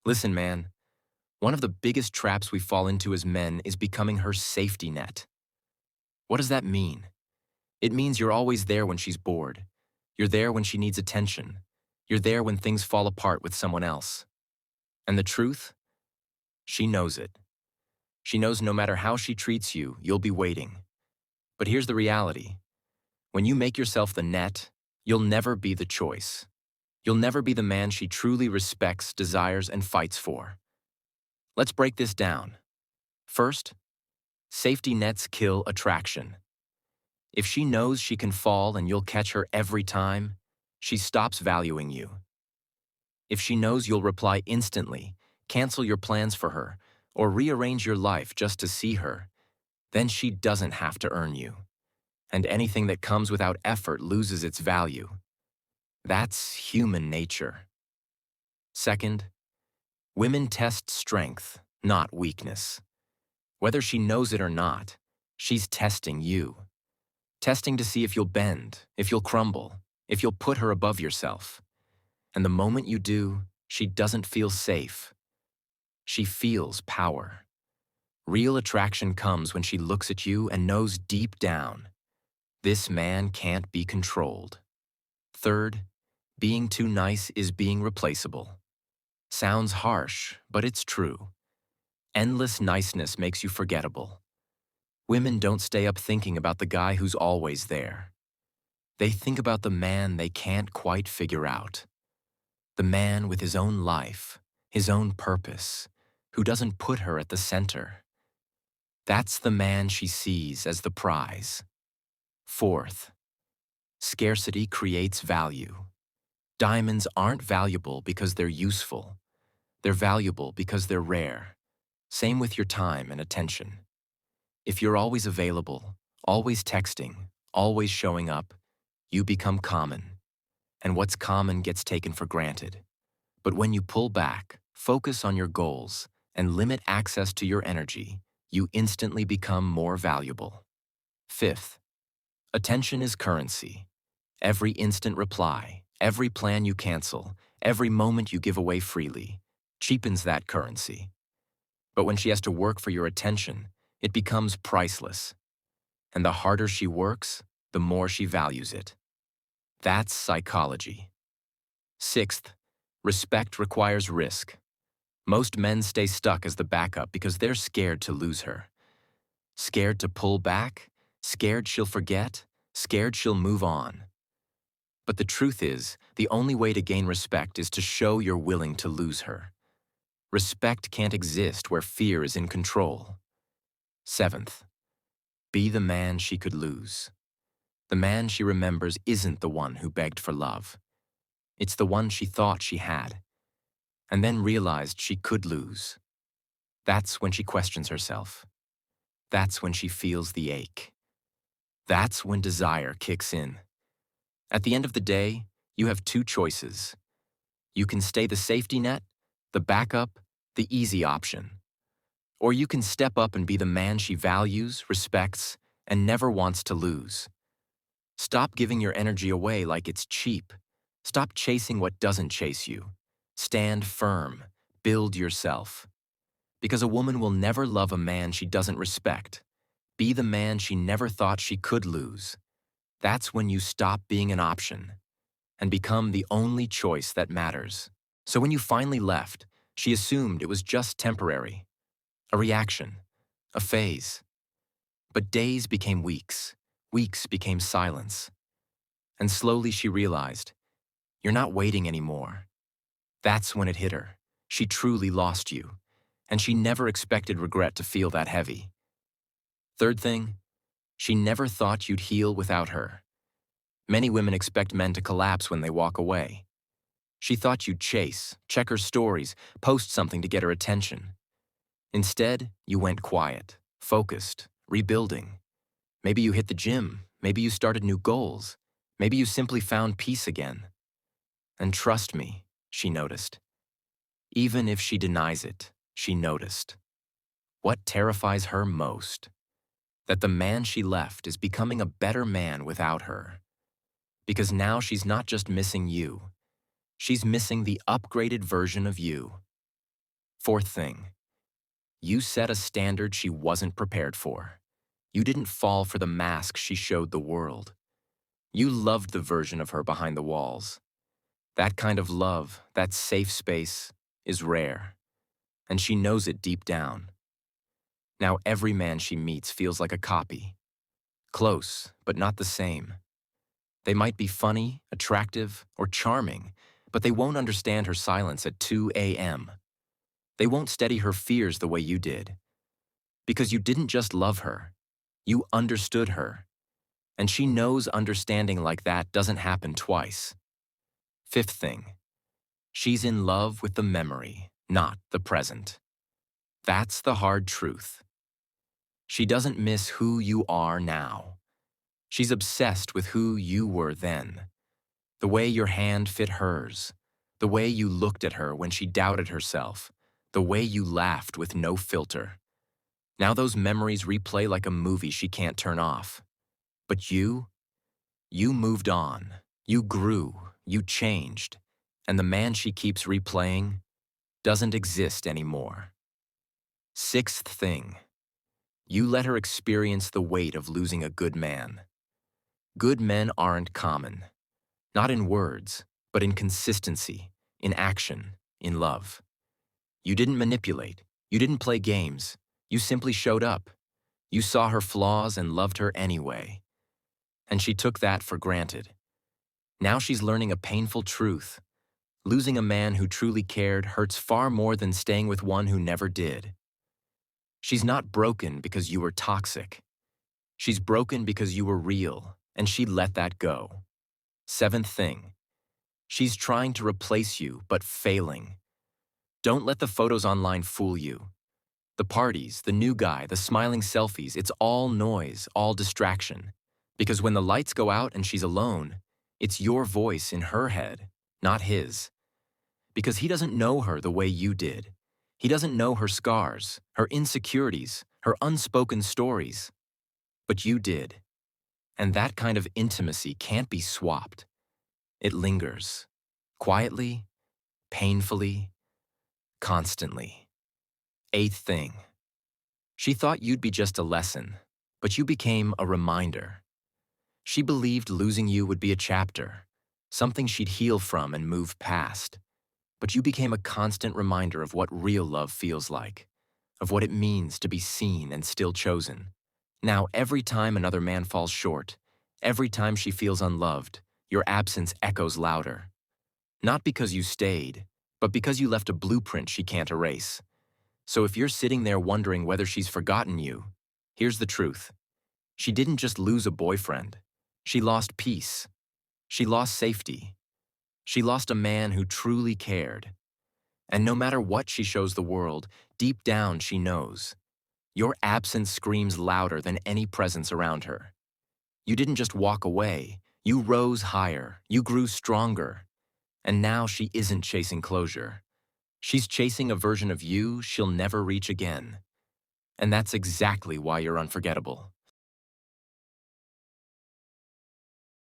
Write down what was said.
Listen, man, one of the biggest traps we fall into as men is becoming her safety net. What does that mean? It means you're always there when she's bored. You're there when she needs attention. You're there when things fall apart with someone else. And the truth? She knows it. She knows no matter how she treats you, you'll be waiting. But here's the reality. When you make yourself the net, you'll never be the choice. You'll never be the man she truly respects, desires, and fights for. Let's break this down. First, safety nets kill attraction. If she knows she can fall and you'll catch her every time, she stops valuing you. If she knows you'll reply instantly, cancel your plans for her, or rearrange your life just to see her, then she doesn't have to earn you. And anything that comes without effort loses its value. That's human nature. Second, women test strength, not weakness. Whether she knows it or not, she's testing you. Testing to see if you'll bend, if you'll crumble, if you'll put her above yourself. And the moment you do, she doesn't feel safe. She feels power. Real attraction comes when she looks at you and knows deep down, this man can't be controlled. Third, being too nice is being replaceable. Sounds harsh, but it's true. Endless niceness makes you forgettable. Women don't stay up thinking about the guy who's always there. They think about the man they can't quite figure out. The man with his own life, his own purpose, who doesn't put her at the center. That's the man she sees as the prize. Fourth, scarcity creates value. Diamonds aren't valuable because they're useful. They're valuable because they're rare. Same with your time and attention. If you're always available, always texting, always showing up, you become common. And what's common gets taken for granted. But when you pull back, focus on your goals, and limit access to your energy, you instantly become more valuable. Fifth, attention is currency. Every instant reply, every plan you cancel, every moment you give away freely, cheapens that currency. But when she has to work for your attention, it becomes priceless. And the harder she works, the more she values it. That's psychology. Sixth, respect requires risk. Most men stay stuck as the backup because they're scared to lose her. Scared to pull back, scared she'll forget, scared she'll move on. But the truth is, the only way to gain respect is to show you're willing to lose her. Respect can't exist where fear is in control. Seventh, be the man she could lose. The man she remembers isn't the one who begged for love. It's the one she thought she had, and then realized she could lose. That's when she questions herself. That's when she feels the ache. That's when desire kicks in. At the end of the day, you have two choices. You can stay the safety net, the backup, the easy option. Or you can step up and be the man she values, respects, and never wants to lose. Stop giving your energy away like it's cheap. Stop chasing what doesn't chase you. Stand firm. Build yourself. Because a woman will never love a man she doesn't respect. Be the man she never thought she could lose. That's when you stop being an option and become the only choice that matters. So when you finally left, she assumed it was just temporary. A reaction. A phase. But days became weeks. Weeks became silence. And slowly she realized, you're not waiting anymore. That's when it hit her. She truly lost you. And she never expected regret to feel that heavy. Third thing, she never thought you'd heal without her. Many women expect men to collapse when they walk away. She thought you'd chase, check her stories, post something to get her attention. Instead, you went quiet, focused, rebuilding. Maybe you hit the gym, maybe you started new goals, maybe you simply found peace again. And trust me, she noticed. Even if she denies it, she noticed. What terrifies her most? That the man she left is becoming a better man without her. Because now she's not just missing you, she's missing the upgraded version of you. Fourth thing, you set a standard she wasn't prepared for. You didn't fall for the mask she showed the world. You loved the version of her behind the walls. That kind of love, that safe space, is rare, and she knows it deep down. Now every man she meets feels like a copy. Close, but not the same. They might be funny, attractive, or charming, but they won't understand her silence at 2 a.m. They won't steady her fears the way you did. Because you didn't just love her, you understood her. And she knows understanding like that doesn't happen twice. Fifth thing, she's in love with the memory, not the present. That's the hard truth. She doesn't miss who you are now. She's obsessed with who you were then. The way your hand fit hers, the way you looked at her when she doubted herself, the way you laughed with no filter. Now those memories replay like a movie she can't turn off. But you moved on, you grew, you changed, and the man she keeps replaying doesn't exist anymore. Sixth thing, you let her experience the weight of losing a good man. Good men aren't common, not in words, but in consistency, in action, in love. You didn't manipulate, you didn't play games, you simply showed up. You saw her flaws and loved her anyway. And she took that for granted. Now she's learning a painful truth. Losing a man who truly cared hurts far more than staying with one who never did. She's not broken because you were toxic. She's broken because you were real, and she let that go. Seventh thing, she's trying to replace you, but failing. Don't let the photos online fool you. The parties, the new guy, the smiling selfies, it's all noise, all distraction. Because when the lights go out and she's alone, it's your voice in her head, not his. Because he doesn't know her the way you did. He doesn't know her scars, her insecurities, her unspoken stories. But you did. And that kind of intimacy can't be swapped. It lingers. Quietly, painfully, constantly. Eighth thing. She thought you'd be just a lesson, but you became a reminder. She believed losing you would be a chapter, something she'd heal from and move past. But you became a constant reminder of what real love feels like, of what it means to be seen and still chosen. Now, every time another man falls short, every time she feels unloved, your absence echoes louder. Not because you stayed, but because you left a blueprint she can't erase. So if you're sitting there wondering whether she's forgotten you, here's the truth. She didn't just lose a boyfriend. She lost peace. She lost safety. She lost a man who truly cared. And no matter what she shows the world, deep down she knows. Your absence screams louder than any presence around her. You didn't just walk away. You rose higher. You grew stronger. And now she isn't chasing closure. She's chasing a version of you she'll never reach again. And that's exactly why you're unforgettable.